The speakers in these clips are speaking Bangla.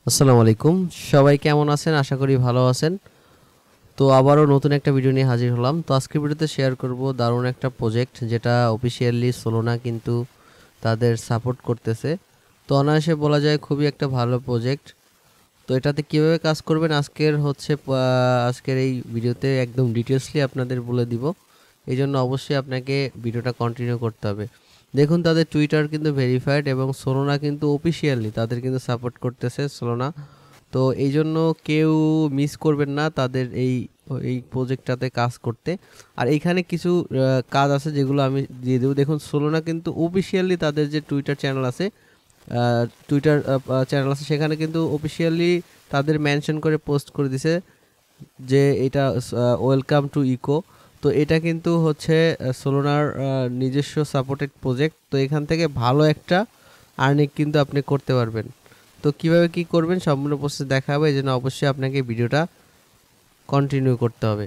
আসসালামু আলাইকুম। সবাই কেমন আছেন? আশা করি ভালো আছেন। তো আবারও নতুন একটা ভিডিও নিয়ে হাজির হলাম। তো আজকের ভিডিওতে শেয়ার করব দারুণ একটা প্রজেক্ট, যেটা অফিসিয়ালি সোলোনা কিন্তু তাদের সাপোর্ট করতেছে। তো অনায়াসে বলা যায় খুবই একটা ভালো প্রজেক্ট। তো এটাতে কিভাবে কাজ করবেন আজকের এই ভিডিওতে একদম ডিটেলসলি আপনাদের বলে দিব। এই জন্য অবশ্যই আপনাকে ভিডিওটা কন্টিনিউ করতে হবে। দেখুন, তাদের টুইটার কিন্তু ভেরিফাইড এবং সোলোনা কিন্তু অফিসিয়ালি তাদের কিন্তু সাপোর্ট করতেছে সোলোনা। তো এই জন্য কেউ মিস করবেন না তাদের এই প্রজেক্টটাতে কাজ করতে। আর এইখানে কিছু কাজ আছে যেগুলো আমি দিয়ে দেবো। দেখুন, সোলোনা কিন্তু অফিসিয়ালি তাদের যে টুইটার চ্যানেল আছে সেখানে কিন্তু অফিসিয়ালি তাদের মেনশন করে পোস্ট করে দিছে যে এটা ওয়েলকাম টু ইকো। তো এটা কিন্তু হচ্ছে সোলোনার নিজস্ব সাপোর্টেড প্রজেক্ট। তো এখান থেকে ভালো একটা আর্নিং কিন্তু আপনি করতে পারবেন। তো কিভাবে কি করবেন সম্পূর্ণ প্রসেস দেখা হবে, এই জন্য অবশ্যই আপনাকে ভিডিওটা কন্টিনিউ করতে হবে।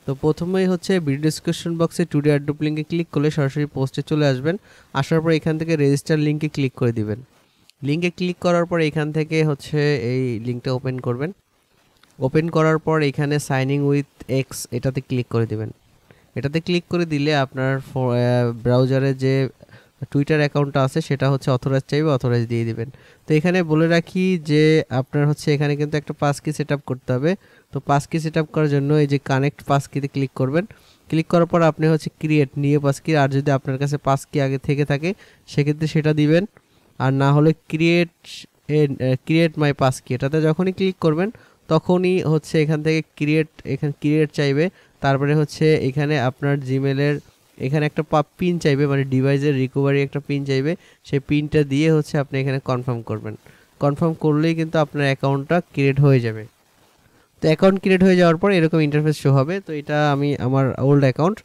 তো প্রথমেই হচ্ছে ভিডিও ডিসক্রিপশন বক্সে টুডে অ্যাড্রপ লিঙ্কে ক্লিক করলে সরাসরি পোস্টে চলে আসবেন। আসার পর এখান থেকে রেজিস্টার লিঙ্কে ক্লিক করে দিবেন। লিঙ্কে ক্লিক করার পর এখান থেকে হচ্ছে এই লিঙ্কটা ওপেন করবেন। ওপেন করার পর এখানে সাইনিং উইথ এক্স এটাতে ক্লিক করে দিবেন। এটাতে ক্লিক করে দিলে আপনার ব্রাউজারে যে টুইটার অ্যাকাউন্টটা আছে সেটা হচ্ছে অথরাইজ চাইবে, অথরাইজ দিয়ে দিবেন। তো এখানে বলে রাখি যে আপনার হচ্ছে এখানে কিন্তু একটা পাস কি সেট আপ করতে হবে। তো পাস কি সেট আপ করার জন্য এই যে কানেক্ট পাস কিতে ক্লিক করবেন। ক্লিক করার পর আপনি হচ্ছে ক্রিয়েট নিয়ে পাস কি, আর যদি আপনার কাছে পাস কি আগে থেকে থাকে সেক্ষেত্রে সেটা দিবেন। আর না হলে ক্রিয়েট মাই পাস কি, এটাতে যখনই ক্লিক করবেন তখনই হচ্ছে এখান থেকে ক্রিয়েট চাইবে। তারপরে হচ্ছে এখানে আপনার জিমেলের এখানে একটা পিন চাইবে, মানে ডিভাইসের রিকভারি একটা পিন চাইবে। সেই পিনটা দিয়ে হচ্ছে আপনি এখানে কনফার্ম করবেন। কনফার্ম করলেই কিন্তু আপনার অ্যাকাউন্টটা ক্রিয়েট হয়ে যাবে। তো অ্যাকাউন্ট ক্রিয়েট হয়ে যাওয়ার পর এরকম ইন্টারফেস শো হবে। তো এটা আমি আমার ওল্ড অ্যাকাউন্ট,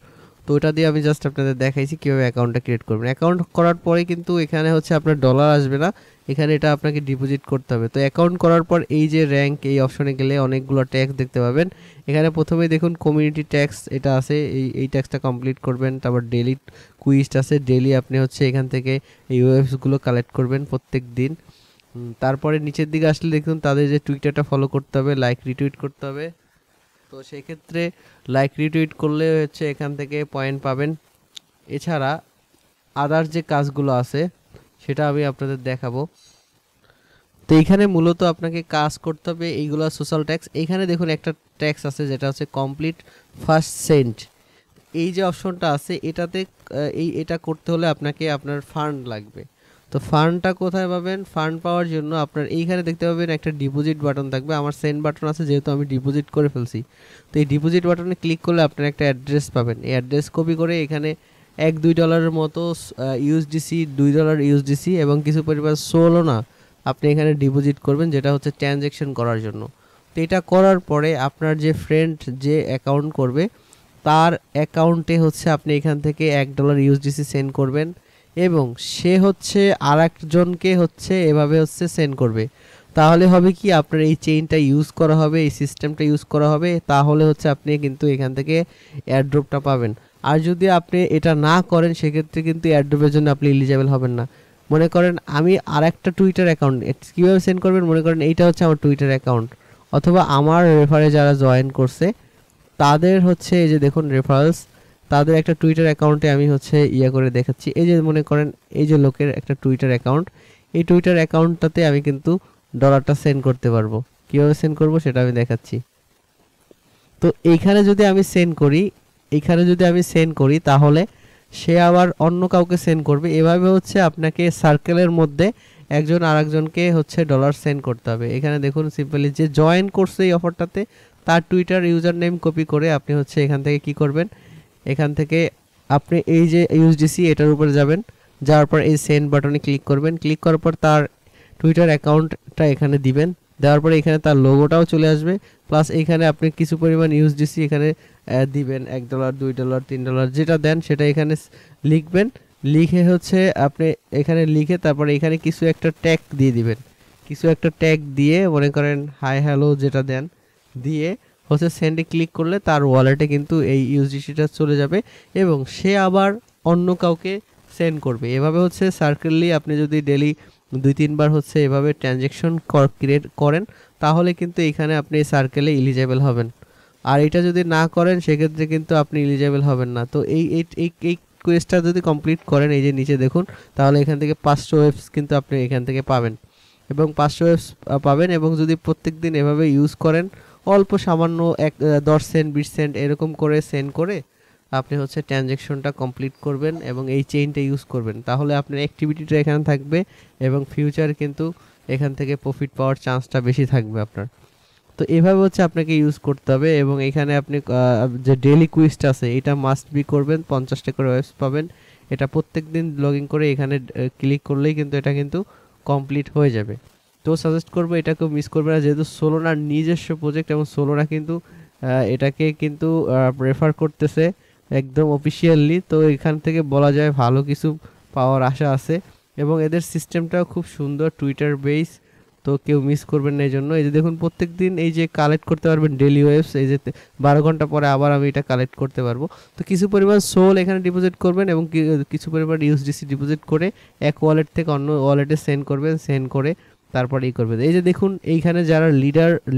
তো ওটা দিয়ে আমি জাস্ট আপনাদের দেখাইছি কীভাবে অ্যাকাউন্টটা ক্রিয়েট করবেন। অ্যাকাউন্ট করার পরে কিন্তু এখানে হচ্ছে আপনার ডলার আসবে না, এখানে এটা আপনাকে ডিপোজিট করতে হবে। তো অ্যাকাউন্ট করার পর এই যে র্যাঙ্ক, এই অপশনে গেলে অনেকগুলো ট্যাক্স দেখতে পাবেন। এখানে প্রথমেই দেখুন কমিউনিটি ট্যাক্স এটা আছে, এই ট্যাক্সটা কমপ্লিট করবেন। তারপর ডেলি কুইজ আছে, ডেলি আপনি হচ্ছে এখান থেকে এই ওয়েবসগুলো কালেক্ট করবেন প্রত্যেক দিন। তারপরে নিচের দিকে আসলে দেখুন তাদের যে টুইটারটা ফলো করতে হবে, লাইক রিটুইট করতে হবে। তো সেই ক্ষেত্রে লাইক রিটুইট করলে হচ্ছে এখান থেকে পয়েন্ট পাবেন। এছাড়া আদার যে কাজগুলো আছে সেটা আমি আপনাদের দেখাবো। তো এইখানে মূলত আপনাকে কাজ করতে হবে এইগুলো সোশ্যাল ট্যাক্স। এইখানে দেখুন একটা ট্যাক্স আছে যেটা হচ্ছে কমপ্লিট ফার্স্ট সেন্ট। এই যে অপশনটা আছে এটাতে এটা করতে হলে আপনাকে আপনার ফান্ড লাগবে। তো ফান্ডটা কোথায় পাবেন? ফান্ড পাওয়ার জন্য আপনার এইখানে দেখতে পাবেন একটা ডিপোজিট বাটন থাকবে। আমার সেন্ড বাটন আছে যেহেতু আমি ডিপোজিট করে ফেলছি। তো এই ডিপোজিট বাটনে ক্লিক করলে আপনার একটা অ্যাড্রেস পাবেন। এই অ্যাড্রেস কপি করে এখানে $1-2 মতো ইউএসডিসি, $2 ইউএসডিসি এবং কিছু পরিমাণ সোলোনা আপনি এখানে ডিপোজিট করবেন, যেটা হচ্ছে ট্রানজ্যাকশন করার জন্য। তো এটা করার পরে আপনার যে ফ্রেন্ড যে অ্যাকাউন্ট করবে তার অ্যাকাউন্টে হচ্ছে আপনি এখান থেকে $1 ইউএসডিসি সেন্ড করবেন এবং সে হচ্ছে আরেকজনকে হচ্ছে এভাবে হচ্ছে সেন্ড করবে। তাহলে হবে কি, আপনার এই চেইনটা ইউজ করা হবে, এই সিস্টেমটা ইউজ করা হবে, তাহলে হচ্ছে আপনি কিন্তু এখান থেকে এয়ারড্রপটা পাবেন। আর যদি আপনি এটা না করেন সেক্ষেত্রে কিন্তু এয়ারড্রপের জন্য আপনি এলিজিবল হবেন না। মনে করেন আমি আরেকটা টুইটার অ্যাকাউন্ট কীভাবে সেন্ড করবেন, মনে করেন এইটা হচ্ছে আমার টুইটার অ্যাকাউন্ট, অথবা আমার রেফারে যারা জয়েন করছে তাদের হচ্ছে এই যে দেখুন রেফারেলস, তাদের একটা টুইটার অ্যাকাউন্টে আমি হচ্ছে করে দেখাচ্ছি। এই যে মনে করেন এই যে লোকের একটা টুইটার অ্যাকাউন্ট, এই টুইটার অ্যাকাউন্টটাতে আমি কিন্তু ডলারটা সেন্ড করতে পারবো। কীভাবে সেন্ড করব সেটা আমি দেখাচ্ছি। তো এইখানে যদি আমি সেন্ড করি তাহলে সে আবার অন্য কাউকে সেন্ড করবে। এভাবে হচ্ছে আপনাকে সার্কেলের মধ্যে একজন আরেকজনকে হচ্ছে ডলার সেন্ড করতে হবে। এখানে দেখুন সিম্পলি যে জয়েন করছে এই অফারটাতে তার টুইটার ইউজার নেম কপি করে আপনি হচ্ছে এখান থেকে কি করবেন, এখান থেকে আপনি এই যে ইউএসডিসি এটার উপরে যাবেন, যাওয়ার পর এই সেন্ড বাটনে ক্লিক করবেন। ক্লিক করার পর তার টুইটার অ্যাকাউন্টটা এখানে দিবেন। দেওয়ার পরে এখানে তার লোগোটাও চলে আসবে, প্লাস এখানে আপনি কিছু পরিমাণ ইউএসডিসি এখানে দিবেন, $1, $2, $3 যেটা দেন সেটা এখানে লিখবেন। লিখে হচ্ছে আপনি এখানে লিখে তারপরে এখানে কিছু একটা ট্যাগ দিয়ে দিবেন। কিছু একটা ট্যাগ দিয়ে মনে করেন হাই হ্যালো যেটা দেন দিয়ে হচ্ছে সেন্ডে ক্লিক করলে তার ওয়ালেটে কিন্তু এই ইউএসডিসিটা চলে যাবে এবং সে আবার অন্য কাউকে সেন্ড করবে। এভাবে হচ্ছে সার্কেললি আপনি যদি ডেলি 2-3 বার হচ্ছে এভাবে ট্রানজ্যাকশন ক্রিয়েট করেন, তাহলে কিন্তু এখানে আপনি সার্কেলে এলিজেবল হবেন। আর এটা যদি না করেন সেক্ষেত্রে কিন্তু আপনি এলিজেবল হবেন না। তো এই কোয়েস্টটা যদি কমপ্লিট করেন, এই যে নিচে দেখুন, তাহলে এখান থেকে 500 ওয়েবস কিন্তু আপনি এখান থেকে পাবেন এবং 500 ওয়েবস পাবেন। এবং যদি প্রত্যেকদিন এভাবে ইউজ করেন, অল্প সামান্য 10 সেন্ট 20 সেন্ট এরকম করে সেন্ড করে আপনি হচ্ছে ট্রানজ্যাকশনটা কমপ্লিট করবেন এবং এই চেইনটা ইউজ করবেন, তাহলে আপনার অ্যাক্টিভিটিটা এখানে থাকবে এবং ফিউচার কিন্তু এখান থেকে প্রফিট পাওয়ার চান্সটা বেশি থাকবে আপনার। তো এভাবে হচ্ছে আপনাকে ইউজ করতে হবে। এবং এখানে আপনি যে ডেইলি কুইজটা আছে এটা মাস্ট বি করবেন, 50টা করে ওয়েবস পাবেন। এটা প্রত্যেক দিন লগ ইন করে এখানে ক্লিক করলেই কিন্তু এটা কিন্তু কমপ্লিট হয়ে যাবে। তো সাজেস্ট করবো এটাকেও মিস করবে না, যেহেতু সোলোনার নিজস্ব প্রজেক্ট এবং সোলোনা কিন্তু এটাকে কিন্তু রেফার করতেছে একদম অফিসিয়ালি। তো এখান থেকে বলা যায় ভালো কিছু পাওয়ার আশা আছে এবং এদের সিস্টেমটাও খুব সুন্দর, টুইটার বেস। তো কেউ মিস করবেন না এই জন্য। এই যে দেখুন প্রত্যেক দিন এই যে কালেক্ট করতে পারবেন ডেলি ওয়েবস, এই যে 12 ঘন্টা পরে আবার আমি এটা কালেক্ট করতে পারবো। তো কিছু পরিমাণ সোল এখানে ডিপোজিট করবেন এবং কিছু পরিমাণ ইউএসডিসি ডিপোজিট করে এক ওয়ালেট থেকে অন্য ওয়ালেটে সেন্ড করবেন, সেন্ড করে তারপরে এই করবেন। এই যে দেখুন এইখানে যারা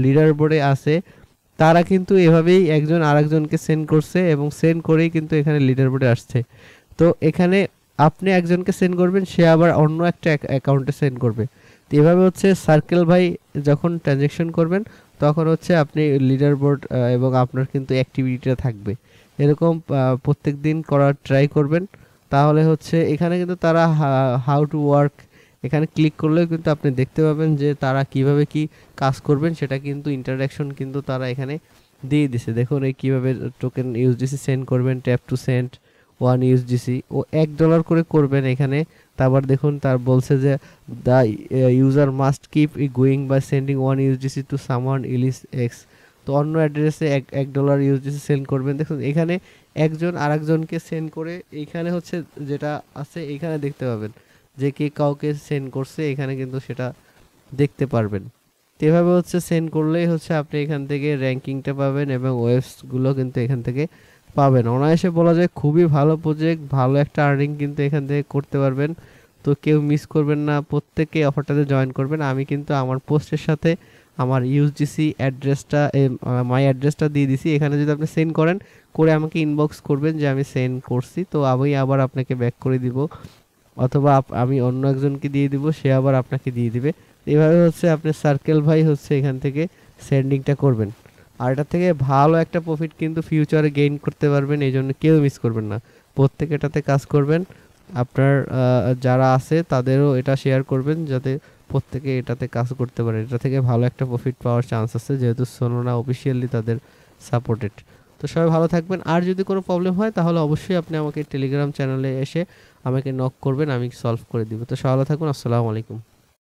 লিডার বোর্ডে আছে তারা কিন্তু এভাবেই একজন আরেকজনকে সেন্ড করছে এবং সেন্ড করেই কিন্তু এখানে লিডার বোর্ডে আসছে। তো এখানে আপনি একজনকে সেন্ড করবেন, সে আবার অন্য একটা অ্যাকাউন্টে সেন্ড করবে। তো এভাবে হচ্ছে সার্কেল ভাই যখন ট্রানজ্যাকশন করবেন তখন হচ্ছে আপনি লিডার বোর্ড এবং আপনার কিন্তু অ্যাক্টিভিটিটা থাকবে। এরকম প্রত্যেক দিন করার ট্রাই করবেন, তাহলে হচ্ছে এখানে কিন্তু তারা হাউ টু ওয়ার্ক এখানে ক্লিক করলেও কিন্তু আপনি দেখতে পাবেন যে তারা কিভাবে কি কাজ করবেন, সেটা কিন্তু ইন্টারঅ্যাকশন কিন্তু তারা এখানে দিয়ে দিছে। দেখুন এই কীভাবে টোকেন ইউএসডিসি সেন্ড করবেন, ট্যাপ টু সেন্ড 1 ইউএসডিসি ও $1 করে করবেন এখানে। তারপর দেখুন তার বলছে যে the user must keep going by sending 1 USDC to someone else X. তো অন্য অ্যাড্রেসে $1 ইউএসডিসি সেন্ড করবেন। দেখুন এখানে একজন আরেকজনকে সেন্ড করে এইখানে হচ্ছে যেটা আছে এইখানে দেখতে পাবেন যে কে কাউকে সেন্ড করছে, এখানে কিন্তু সেটা দেখতে পারবেন। তো এভাবে হচ্ছে সেন্ড করলেই হচ্ছে আপনি এখান থেকে র্যাঙ্কিংটা পাবেন এবং ওয়েবসগুলো কিন্তু এখান থেকে পাবেন। অনায়াসে বলা যায় খুবই ভালো প্রজেক্ট, ভালো একটা আর্নিং কিন্তু এখান থেকে করতে পারবেন। তো কেউ মিস করবেন না, প্রত্যেকে অফারটাতে জয়েন করবেন। আমি কিন্তু আমার পোস্টের সাথে আমার ইউএসডিসি অ্যাড্রেসটা মাই অ্যাড্রেসটা দিয়ে দিছি। এখানে যদি আপনি সেন্ড করেন করে আমাকে ইনবক্স করবেন যে আমি সেন্ড করছি, তো আমি আবার আপনাকে ব্যাক করে দিব, অথবা আমি অন্য একজনকে দিয়ে দিব, সে আবার আপনাকে দিয়ে দিবে। এভাবে হচ্ছে আপনি সার্কেল ভাই হচ্ছে এখান থেকে সেন্ডিংটা করবেন। আর এটা থেকে ভালো একটা প্রফিট কিন্তু ফিউচারে গেইন করতে পারবেন, এই জন্য কেউ মিস করবেন না, প্রত্যেকে এটাতে কাজ করবেন। আপনার যারা আছে তাদেরও এটা শেয়ার করবেন যাতে প্রত্যেকে এটাতে কাজ করতে পারে। এটা থেকে ভালো একটা প্রফিট পাওয়ার চান্স আছে, যেহেতু সোলোনা অফিসিয়ালি তাদের সাপোর্টেড। তো সবাই ভালো থাকবেন। আর যদি কোনো প্রবলেম হয় তাহলে অবশ্যই আপনি আমাকে টেলিগ্রাম চ্যানেলে এসে আমাকে নক করবেন, আমি সলভ করে দিব। তো সবাই ভালো থাকুন। আসসালামু আলাইকুম।